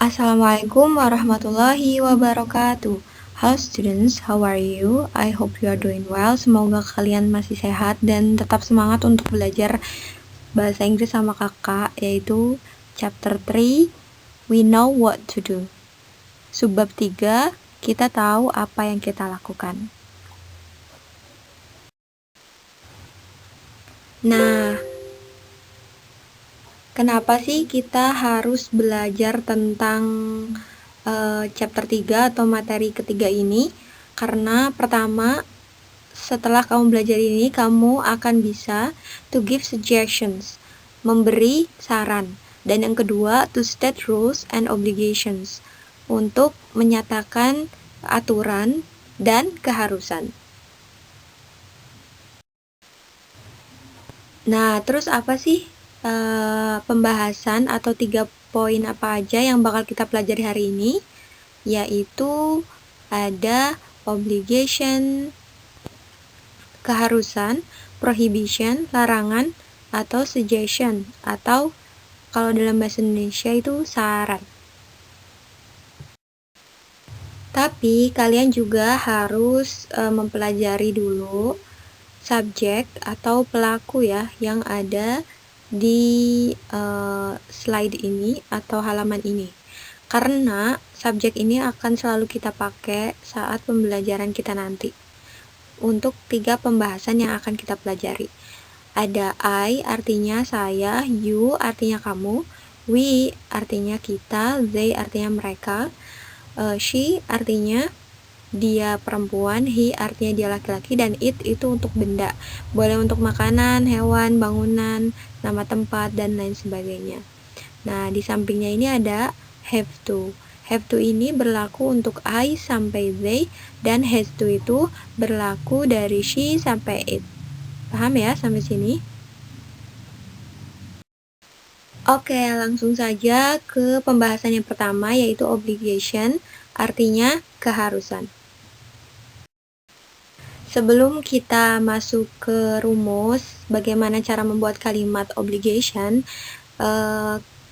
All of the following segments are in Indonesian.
Assalamualaikum warahmatullahi wabarakatuh. Hello students, how are you? I hope you are doing well. Semoga kalian masih sehat dan tetap semangat untuk belajar bahasa Inggris sama kakak, yaitu chapter 3, We Know What to Do. Subbab 3, kita tahu apa yang kita lakukan. Nah, kenapa sih kita harus belajar tentang chapter 3 atau materi ketiga ini? Karena pertama, setelah kamu belajar ini, kamu akan bisa to give suggestions, memberi saran. Dan yang kedua, to state rules and obligations, untuk menyatakan aturan dan keharusan. Nah, terus apa sih pembahasan atau 3 poin apa aja yang bakal kita pelajari hari ini? Yaitu ada obligation, keharusan, prohibition, larangan, atau suggestion, atau kalau dalam bahasa Indonesia itu saran. Tapi kalian juga harus mempelajari dulu subjek atau pelaku ya yang ada di slide ini atau halaman ini. Karena subjek ini akan selalu kita pakai saat pembelajaran kita nanti. Untuk 3 pembahasan yang akan kita pelajari. Ada I artinya saya, you artinya kamu, we artinya kita, they artinya mereka, she artinya dia perempuan, he artinya dia laki-laki, dan it itu untuk benda. Boleh untuk makanan, hewan, bangunan, nama tempat, dan lain sebagainya. Nah, di sampingnya ini ada have to. Have to ini berlaku untuk I sampai they, dan has to itu berlaku dari she sampai it. Paham ya sampai sini? Oke, langsung saja ke pembahasan yang pertama, yaitu obligation, artinya keharusan. Sebelum kita masuk ke rumus bagaimana cara membuat kalimat obligation,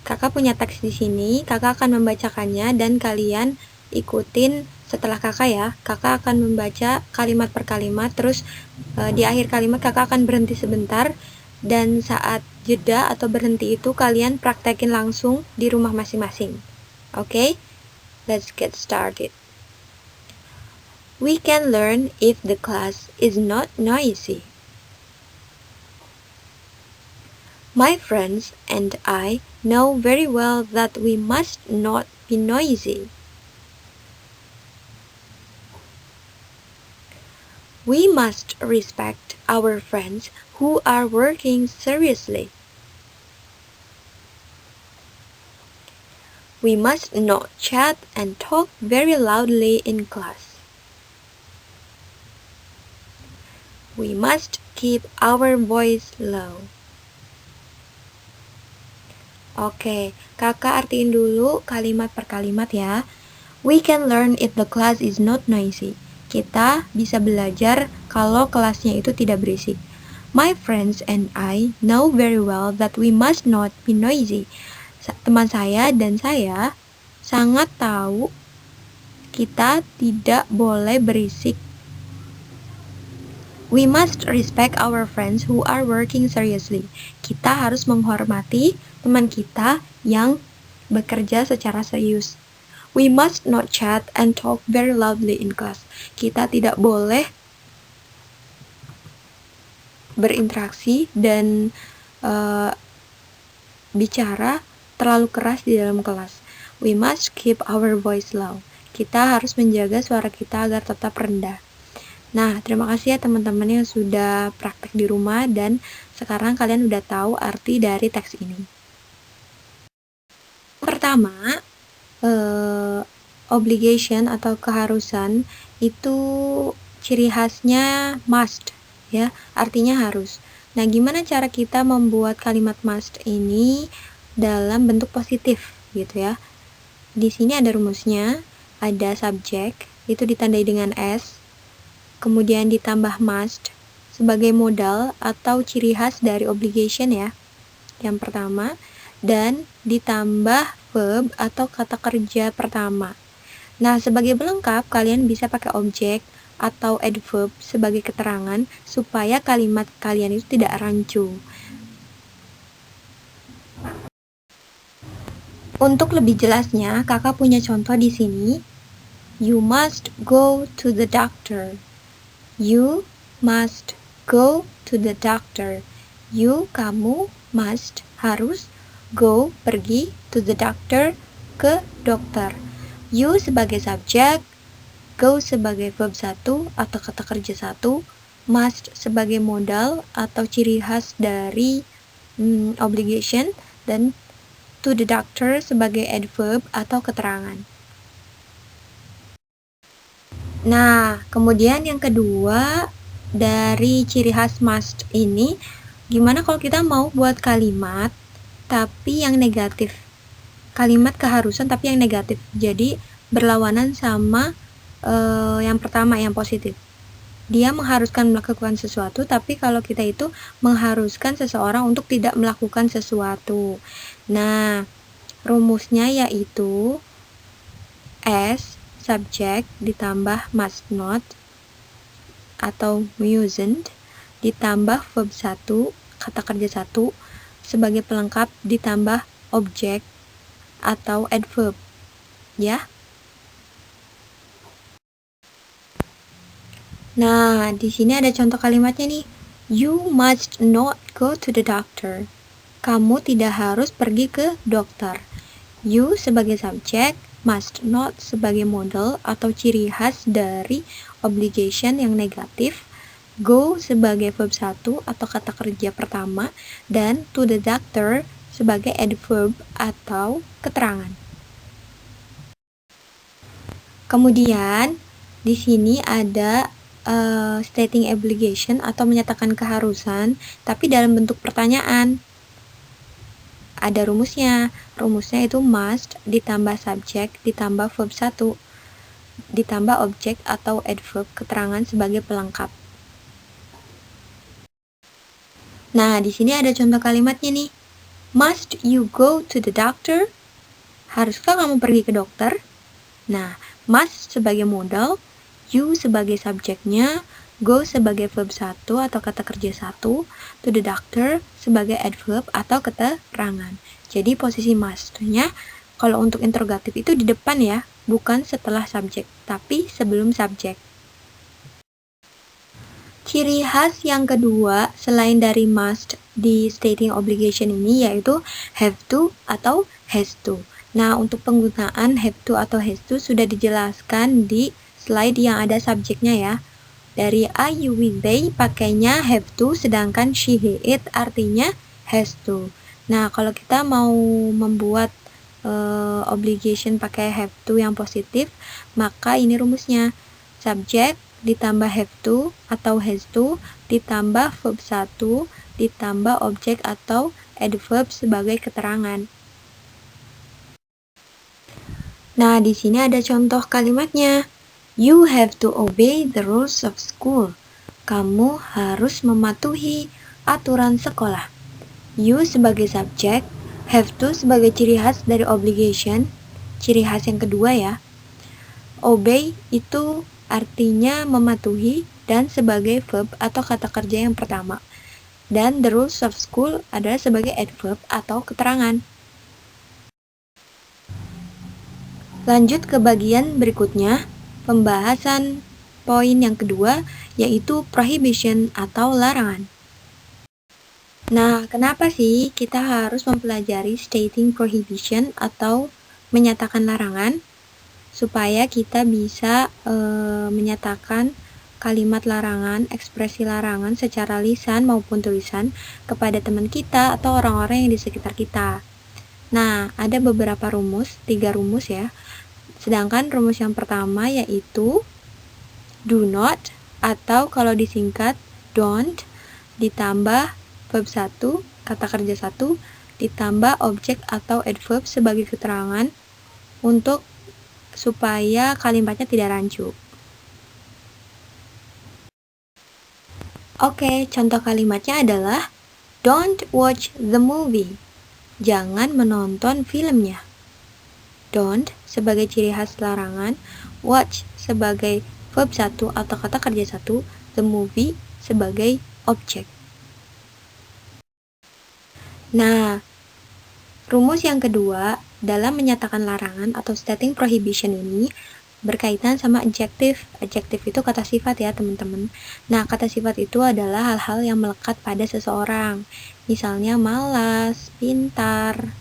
kakak punya teks di sini. Kakak akan membacakannya dan kalian ikutin setelah kakak ya. Kakak akan membaca kalimat per kalimat, terus di akhir kalimat kakak akan berhenti sebentar, dan saat jeda atau berhenti itu kalian praktekin langsung di rumah masing-masing. Oke? Let's get started. We can learn if the class is not noisy. My friends and I know very well that we must not be noisy. We must respect our friends who are working seriously. We must not chat and talk very loudly in class. We must keep our voice low. Oke, kakak artiin dulu kalimat per kalimat ya. We can learn if the class is not noisy. Kita bisa belajar kalau kelasnya itu tidak berisik. My friends and I know very well that we must not be noisy. Teman saya dan saya sangat tahu kita tidak boleh berisik. We must respect our friends who are working seriously. Kita harus menghormati teman kita yang bekerja secara serius. We must not chat and talk very loudly in class. Kita tidak boleh berinteraksi dan bicara terlalu keras di dalam kelas. We must keep our voice low. Kita harus menjaga suara kita agar tetap rendah. Nah, terima kasih ya teman-teman yang sudah praktek di rumah dan sekarang kalian udah tahu arti dari teks ini. Pertama, obligation atau keharusan itu ciri khasnya must ya, artinya harus. Nah, gimana cara kita membuat kalimat must ini dalam bentuk positif gitu ya? Di sini ada rumusnya, ada subjek itu ditandai dengan S, kemudian ditambah must sebagai modal atau ciri khas dari obligation ya, yang pertama, dan ditambah verb atau kata kerja pertama. Nah, sebagai pelengkap, kalian bisa pakai objek atau adverb sebagai keterangan supaya kalimat kalian itu tidak rancu. Untuk lebih jelasnya, kakak punya contoh di sini. You must go to the doctor. You must go to the doctor. You, kamu, must, harus, go, pergi, to the doctor, ke dokter. You sebagai subjek, go sebagai verb 1 atau kata kerja 1, must sebagai modal atau ciri khas dari obligation, dan to the doctor sebagai adverb atau keterangan. Nah, kemudian yang kedua dari ciri khas must ini, gimana kalau kita mau buat kalimat tapi yang negatif? Kalimat keharusan tapi yang negatif. Jadi berlawanan sama yang pertama, yang positif. Dia mengharuskan melakukan sesuatu, tapi kalau kita itu mengharuskan seseorang untuk tidak melakukan sesuatu. Nah, rumusnya yaitu S subject ditambah must not atau mustn't ditambah verb 1, kata kerja 1, sebagai pelengkap ditambah objek atau adverb, ya. Nah, di sini ada contoh kalimatnya nih. You must not go to the doctor. Kamu tidak harus pergi ke dokter. You sebagai subjek, must not sebagai modal atau ciri khas dari obligation yang negatif, go sebagai verb 1 atau kata kerja pertama, dan to the doctor sebagai adverb atau keterangan. Kemudian di sini ada stating obligation atau menyatakan keharusan, tapi dalam bentuk pertanyaan. Ada rumusnya. Rumusnya itu must ditambah subjek ditambah verb 1 ditambah objek atau adverb keterangan sebagai pelengkap. Nah, di sini ada contoh kalimatnya nih. Must you go to the doctor? Haruskah kamu pergi ke dokter? Nah, must sebagai modal, you sebagai subjeknya, go sebagai verb 1 atau kata kerja 1, to the doctor sebagai adverb atau keterangan. Jadi posisi must-nya kalau untuk interrogatif itu di depan ya, bukan setelah subjek, tapi sebelum subjek. Ciri khas yang kedua selain dari must di stating obligation ini yaitu have to atau has to. Nah, untuk penggunaan have to atau has to sudah dijelaskan di slide yang ada subjeknya ya. Dari I, you, we, they pakainya have to, sedangkan she, he, it artinya has to. Nah, kalau kita mau membuat obligation pakai have to yang positif, maka ini rumusnya. Subjek ditambah have to atau has to ditambah verb 1 ditambah objek atau adverb sebagai keterangan. Nah, di sini ada contoh kalimatnya. You have to obey the rules of school. Kamu harus mematuhi aturan sekolah. You sebagai subjek, have to sebagai ciri khas dari obligation, ciri khas yang kedua ya. Obey itu artinya mematuhi dan sebagai verb atau kata kerja yang pertama. Dan the rules of school adalah sebagai adverb atau keterangan. Lanjut ke bagian berikutnya, pembahasan poin yang kedua yaitu prohibition atau larangan. Nah, kenapa sih kita harus mempelajari stating prohibition atau menyatakan larangan? Supaya kita bisa menyatakan kalimat larangan, ekspresi larangan secara lisan maupun tulisan kepada teman kita atau orang-orang yang di sekitar kita. Nah, ada beberapa rumus, 3 rumus ya. Sedangkan rumus yang pertama yaitu do not atau kalau disingkat don't ditambah verb 1, kata kerja 1, ditambah objek atau adverb sebagai keterangan untuk supaya kalimatnya tidak rancu. Oke, contoh kalimatnya adalah don't watch the movie. Jangan menonton filmnya. don't sebagai ciri khas larangan, watch sebagai verb 1 atau kata kerja 1, the movie sebagai objek. Nah, rumus yang kedua dalam menyatakan larangan atau stating prohibition ini berkaitan sama adjektif. Adjektif itu kata sifat ya teman-teman. Nah, kata sifat itu adalah hal-hal yang melekat pada seseorang. Misalnya malas, pintar,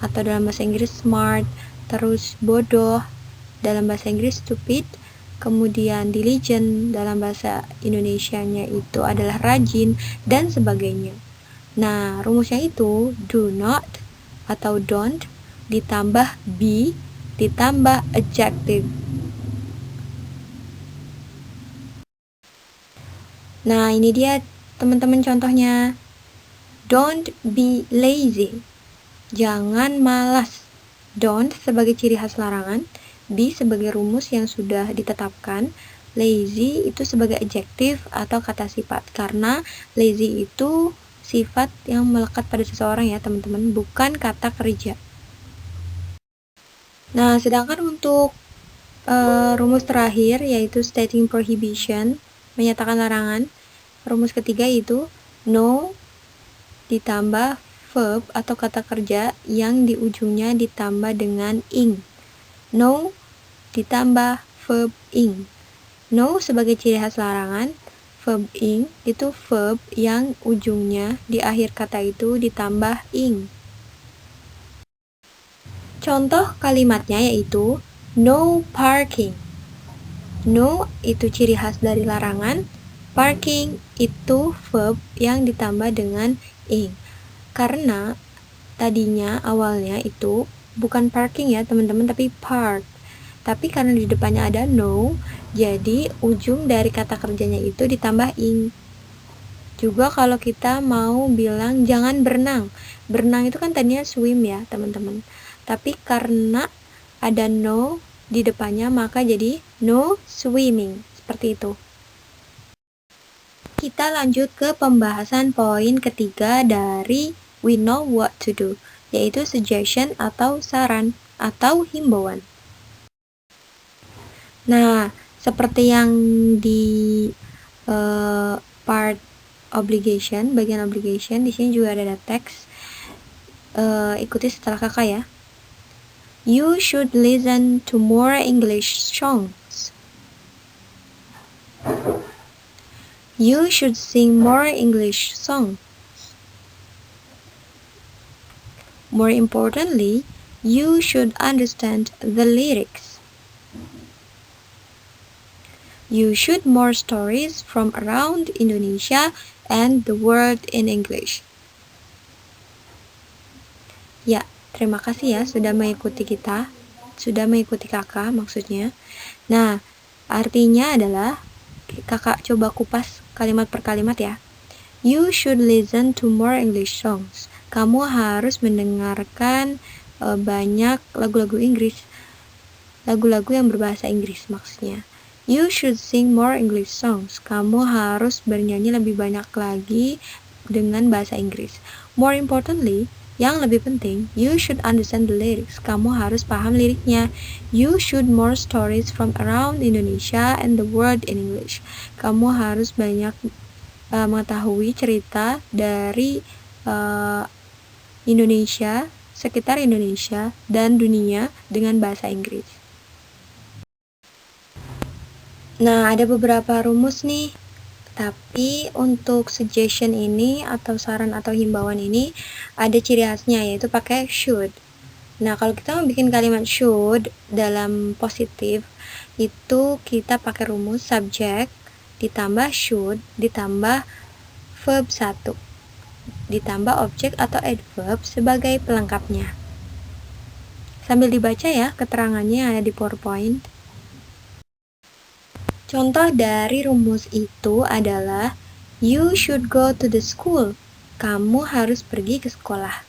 atau dalam bahasa Inggris smart, terus bodoh, dalam bahasa Inggris stupid, kemudian diligent, dalam bahasa Indonesianya itu adalah rajin, dan sebagainya. Nah, rumusnya itu do not atau don't ditambah be ditambah adjective. Nah, ini dia teman-teman contohnya. Don't be lazy. Jangan malas. Don't sebagai ciri khas larangan, be sebagai rumus yang sudah ditetapkan, lazy itu sebagai adjektif atau kata sifat. Karena lazy itu sifat yang melekat pada seseorang ya teman-teman, bukan kata kerja. Nah, sedangkan untuk rumus terakhir yaitu stating prohibition, menyatakan larangan. Rumus ketiga itu no ditambah verb atau kata kerja yang di ujungnya ditambah dengan ing. No ditambah verb ing. No sebagai ciri khas larangan, verb ing itu verb yang ujungnya di akhir kata itu ditambah ing. Contoh kalimatnya yaitu no parking. No itu ciri khas dari larangan, parking itu verb yang ditambah dengan ing. Karena tadinya awalnya itu bukan parking ya teman-teman, tapi park. Tapi karena di depannya ada no, jadi ujung dari kata kerjanya itu ditambah ing. Juga kalau kita mau bilang jangan berenang. Berenang itu kan tadinya swim ya teman-teman. Tapi karena ada no di depannya maka jadi no swimming. Seperti itu. Kita lanjut ke pembahasan poin ketiga dari we know what to do, yaitu suggestion atau saran atau himbauan. Nah, seperti yang di part obligation, bagian obligation, di sini juga ada teks. Ikuti setelah kakak ya. You should listen to more English songs. You should sing more English songs. More importantly, you should understand the lyrics. You should more stories from around Indonesia and the world in English. Ya, terima kasih ya sudah mengikuti kita, sudah mengikuti kakak maksudnya. Nah, artinya adalah kakak coba kupas kalimat per kalimat ya. You should listen to more English songs. Kamu harus mendengarkan banyak lagu-lagu Inggris, lagu-lagu yang berbahasa Inggris maksudnya. You should sing more English songs. Kamu harus bernyanyi lebih banyak lagi dengan bahasa Inggris. More importantly, yang lebih penting, you should understand the lyrics. Kamu harus paham liriknya. You should more stories from around Indonesia and the world in English. Kamu harus banyak mengetahui cerita dari Indonesia, sekitar Indonesia, dan dunia dengan bahasa Inggris. Nah, ada beberapa rumus nih. Tapi untuk suggestion ini atau saran atau himbauan ini ada ciri khasnya yaitu pakai should. Nah, kalau kita mau bikin kalimat should dalam positif itu kita pakai rumus subject ditambah should ditambah verb 1 ditambah objek atau adverb sebagai pelengkapnya. Sambil dibaca ya keterangannya yang ada di PowerPoint. Contoh dari rumus itu adalah you should go to the school. Kamu harus pergi ke sekolah.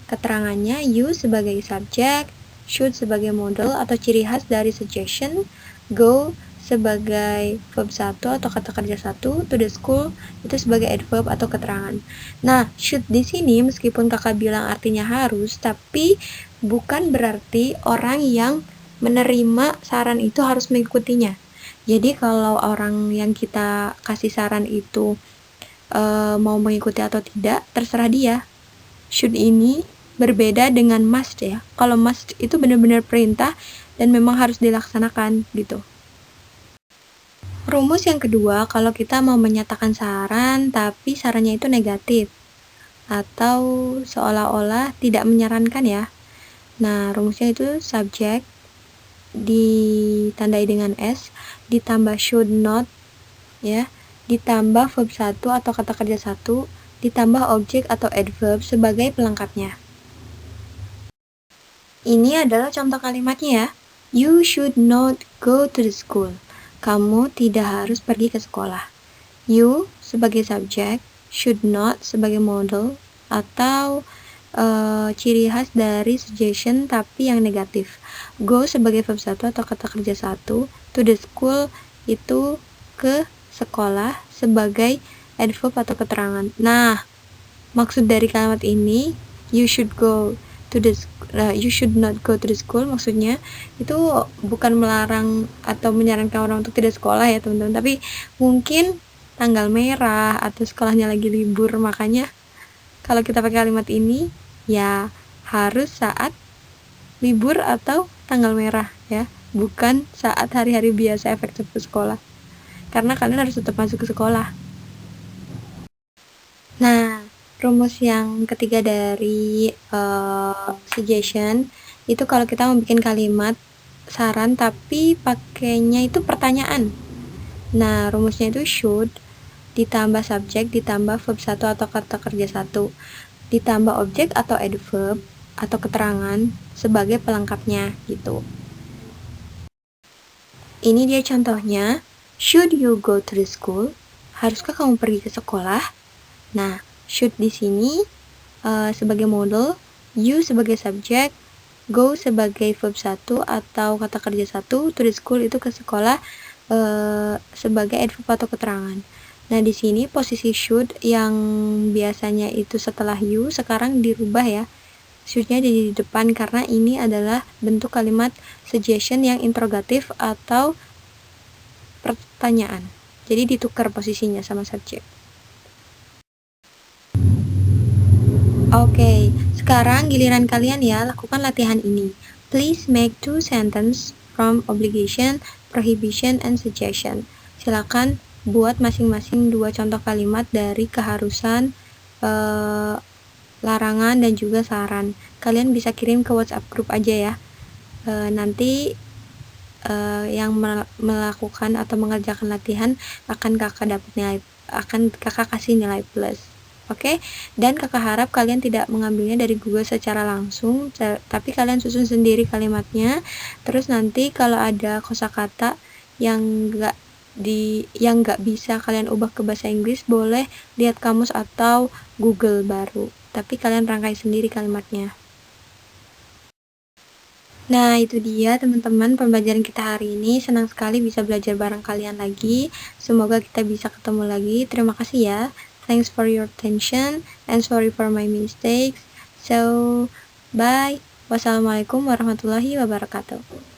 Keterangannya you sebagai subjek, should sebagai model atau ciri khas dari suggestion, go sebagai verb 1 atau kata kerja 1, to the school itu sebagai adverb atau keterangan. Nah, should di sini meskipun kakak bilang artinya harus, tapi bukan berarti orang yang menerima saran itu harus mengikutinya. Jadi kalau orang yang kita kasih saran itu mau mengikuti atau tidak, terserah dia. Should ini berbeda dengan must ya. Kalau must itu benar-benar perintah dan memang harus dilaksanakan gitu. Rumus yang kedua, kalau kita mau menyatakan saran tapi sarannya itu negatif atau seolah-olah tidak menyarankan ya. Nah, rumusnya itu subject ditandai dengan S ditambah should not ya, ditambah verb 1 atau kata kerja 1 ditambah objek atau adverb sebagai pelengkapnya. Ini adalah contoh kalimatnya ya. You should not go to the school. Kamu tidak harus pergi ke sekolah. You sebagai subjek, should not sebagai model, atau ciri khas dari suggestion tapi yang negatif. Go sebagai verb 1 atau kata kerja 1, to the school itu ke sekolah sebagai adverb atau keterangan. Nah, maksud dari kalimat ini, you should not go to the school, maksudnya itu bukan melarang atau menyarankan orang untuk tidak sekolah ya teman-teman, tapi mungkin tanggal merah atau sekolahnya lagi libur, makanya kalau kita pakai kalimat ini ya harus saat libur atau tanggal merah ya, bukan saat hari-hari biasa efektif ke sekolah, karena kalian harus tetap masuk ke sekolah. Nah, rumus yang ketiga dari suggestion itu kalau kita mau bikin kalimat saran tapi pakainya itu pertanyaan. Nah, rumusnya itu should ditambah subjek ditambah verb 1 atau kata kerja 1 ditambah objek atau adverb atau keterangan sebagai pelengkapnya gitu. Ini dia contohnya. Should you go to the school? Haruskah kamu pergi ke sekolah? Nah, should di sini sebagai model, you sebagai subjek, go sebagai verb 1 atau kata kerja 1, to the school itu ke sekolah sebagai adverb atau keterangan. Nah, di sini posisi should yang biasanya itu setelah you sekarang dirubah ya. Should-nya di depan karena ini adalah bentuk kalimat suggestion yang interrogatif atau pertanyaan. Jadi ditukar posisinya sama subjek. Oke, sekarang giliran kalian ya, lakukan latihan ini. Please make 2 sentences from obligation, prohibition, and suggestion. Silakan buat masing-masing 2 contoh kalimat dari keharusan, larangan, dan juga saran. Kalian bisa kirim ke WhatsApp grup aja ya. Nanti yang melakukan atau mengerjakan latihan akan kakak kasih nilai plus. Oke, dan kakak harap kalian tidak mengambilnya dari Google secara langsung, tapi kalian susun sendiri kalimatnya. Terus nanti kalau ada kosakata yang nggak bisa kalian ubah ke bahasa Inggris, boleh lihat kamus atau Google baru. Tapi kalian rangkai sendiri kalimatnya. Nah, itu dia teman-teman pembelajaran kita hari ini. Senang sekali bisa belajar bareng kalian lagi. Semoga kita bisa ketemu lagi. Terima kasih ya. Thanks for your attention and sorry for my mistakes. So, bye. Wassalamualaikum warahmatullahi wabarakatuh.